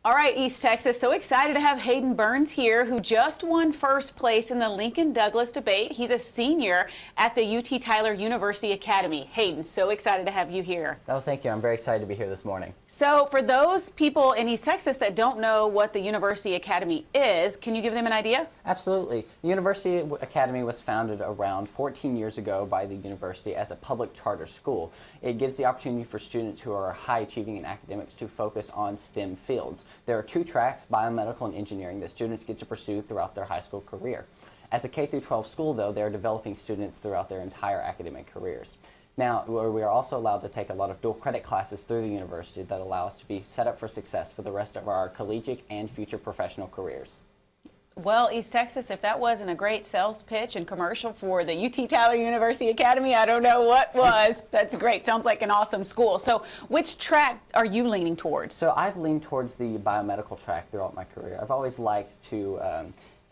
All right, East Texas, so excited to have Hayden Burns here, who just won first place in the Lincoln-Douglas debate. He's a senior at the UT Tyler University Academy. Hayden, so excited to have you here. Oh, thank you. I'm very excited to be here this morning. So for those people in East Texas that don't know what the University Academy is, can you give them an idea? Absolutely. The University Academy was founded around 14 years ago by the university as a public charter school. It gives the opportunity for students who are high achieving in academics to focus on STEM fields. There are two tracks, biomedical and engineering, that students get to pursue throughout their high school career. As a K-12 school, though, they're developing students throughout their entire academic careers. Now, we are also allowed to take a lot of dual credit classes through the university that allow us to be set up for success for the rest of our collegiate and future professional careers. Well, East Texas, if that wasn't a great sales pitch and commercial for the UT Tyler University Academy, I don't know what was. That's great. Sounds like an awesome school. So which track are you leaning towards? So I've leaned towards the biomedical track throughout my career. I've always liked to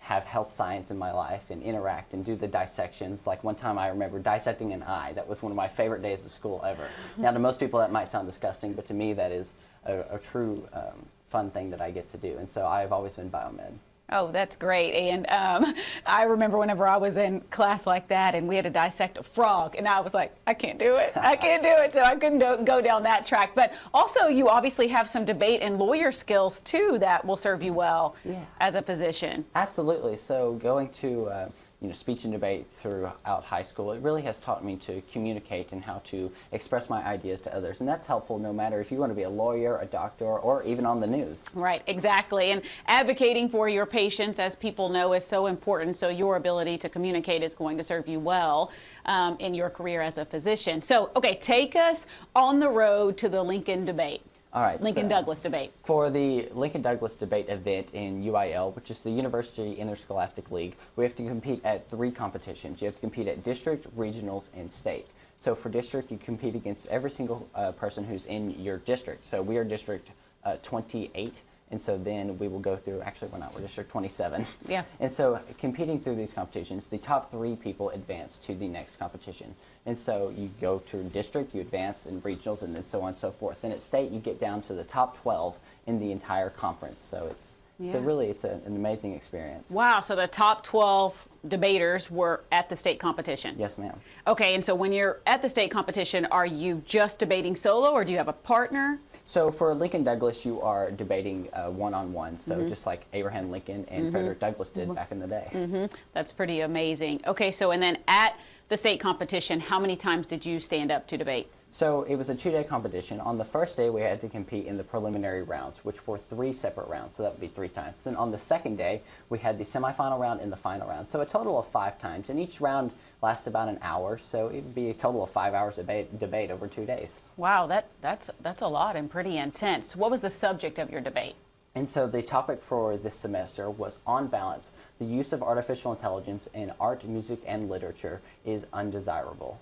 have health science in my life and interact and do the dissections. Like one time I remember dissecting an eye. That was one of my favorite days of school ever. Now to most people that might sound disgusting, but to me that is a true fun thing that I get to do. And so I've always been biomed. Oh, that's great. And I remember whenever I was in class like that and we had to dissect a frog, and I was like, I can't do it. I can't do it. So I couldn't go down that track. But also, you obviously have some debate and lawyer skills, too, that will serve you well as a physician. Absolutely. So going to speech and debate throughout high school, it really has taught me to communicate and how to express my ideas to others. And that's helpful no matter if you want to be a lawyer, a doctor, or even on the news. Right, exactly. And advocating for your patients, as people know, is so important. So your ability to communicate is going to serve you well in your career as a physician. So, okay, take us on the road to the Lincoln debate. All right, Lincoln-Douglas debate. For the Lincoln-Douglas debate event in UIL, which is the University Interscholastic League, we have to compete at 3 competitions. You have to compete at district, regionals, and state. So for district, you compete against every single person who's in your district. So we are district 28. And so then we will go through, actually we're District 27. Yeah. And so competing through these competitions, the top 3 people advance to the next competition. And so you go to district, you advance in regionals, and then so on and so forth. Then at state, you get down to the top 12 in the entire conference. So it's an amazing experience. Wow, so the top 12 debaters were at the state competition? Yes, ma'am. Okay, and so when you're at the state competition, are you just debating solo, or do you have a partner? So for Lincoln-Douglas, you are debating one-on-one, so just like Abraham Lincoln and Frederick Douglass did back in the day. That's pretty amazing. Okay, so and then at the state competition, how many times did you stand up to debate? So it was a 2-day competition. On the first day, we had to compete in the preliminary rounds, which were 3 separate rounds, so that would be 3 times. Then on the second day, we had the semifinal round and the final round, so a total of 5 times. And each round lasts about an hour, so it would be a total of 5 hours of debate over 2 days. Wow, that's a lot and pretty intense. What was the subject of your debate? And so the topic for this semester was, on balance, the use of artificial intelligence in art, music, and literature is undesirable.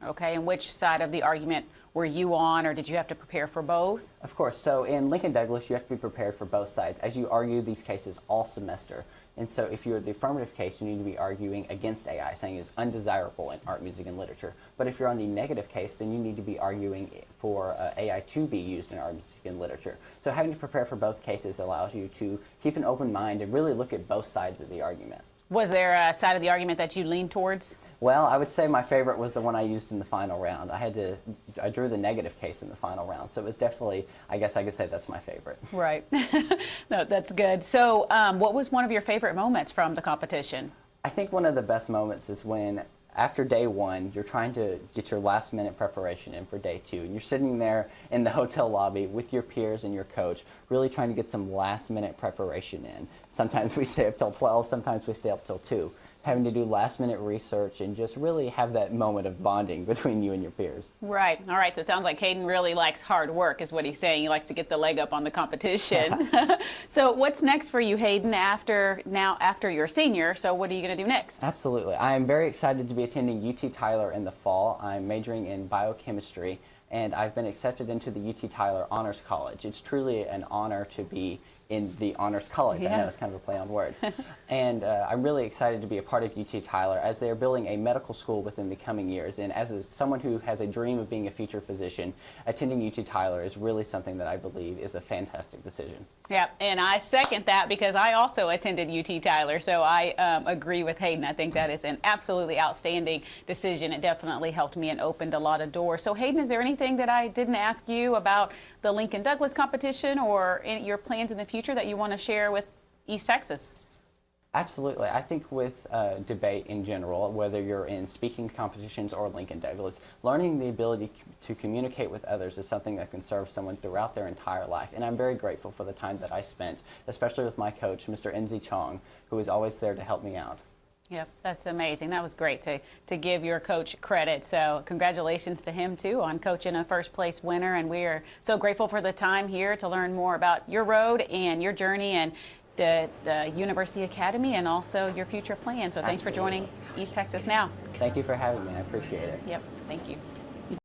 Okay, and which side of the argument were you on, or did you have to prepare for both? Of course. So in Lincoln-Douglas, you have to be prepared for both sides, as you argue these cases all semester. And so if you're the affirmative case, you need to be arguing against AI, saying it's undesirable in art, music, and literature. But if you're on the negative case, then you need to be arguing for AI to be used in art, music, and literature. So having to prepare for both cases allows you to keep an open mind and really look at both sides of the argument. Was there a side of the argument that you leaned towards? Well, I would say my favorite was the one I used in the final round. I drew the negative case in the final round, so it was definitely, I guess I could say that's my favorite. Right. No, that's good. So what was one of your favorite moments from the competition? I think one of the best moments is when, after day 1, you're trying to get your last-minute preparation in for day 2, and you're sitting there in the hotel lobby with your peers and your coach, really trying to get some last-minute preparation in. Sometimes we stay up till 12, sometimes we stay up till 2, having to do last-minute research and just really have that moment of bonding between you and your peers. Right. All right. So it sounds like Hayden really likes hard work, is what he's saying. He likes to get the leg up on the competition. So what's next for you, Hayden, after you're a senior? So what are you going to do next? Absolutely. I am very excited to be attending UT Tyler in the fall. I'm majoring in biochemistry, and I've been accepted into the UT Tyler Honors College. It's truly an honor to be in the Honors College. Yeah. I know it's kind of a play on words. And I'm really excited to be a part of UT Tyler as they are building a medical school within the coming years. And as someone who has a dream of being a future physician, attending UT Tyler is really something that I believe is a fantastic decision. Yeah, and I second that because I also attended UT Tyler, so I agree with Hayden. I think that is an absolutely outstanding decision. It definitely helped me and opened a lot of doors. So Hayden, is there anything that I didn't ask you about the Lincoln Douglas competition or your plans in the future that you want to share with East Texas? Absolutely. I think with debate in general, whether you're in speaking competitions or Lincoln Douglas, learning the ability to communicate with others is something that can serve someone throughout their entire life. And I'm very grateful for the time that I spent, especially with my coach, Mr. Enzi Chong, who was always there to help me out. Yep, that's amazing. That was great to give your coach credit. So congratulations to him, too, on coaching a first-place winner. And we are so grateful for the time here to learn more about your road and your journey and the University Academy and also your future plans. So thanks for joining East Texas Now. Thank you for having me. I appreciate it. Yep, thank you.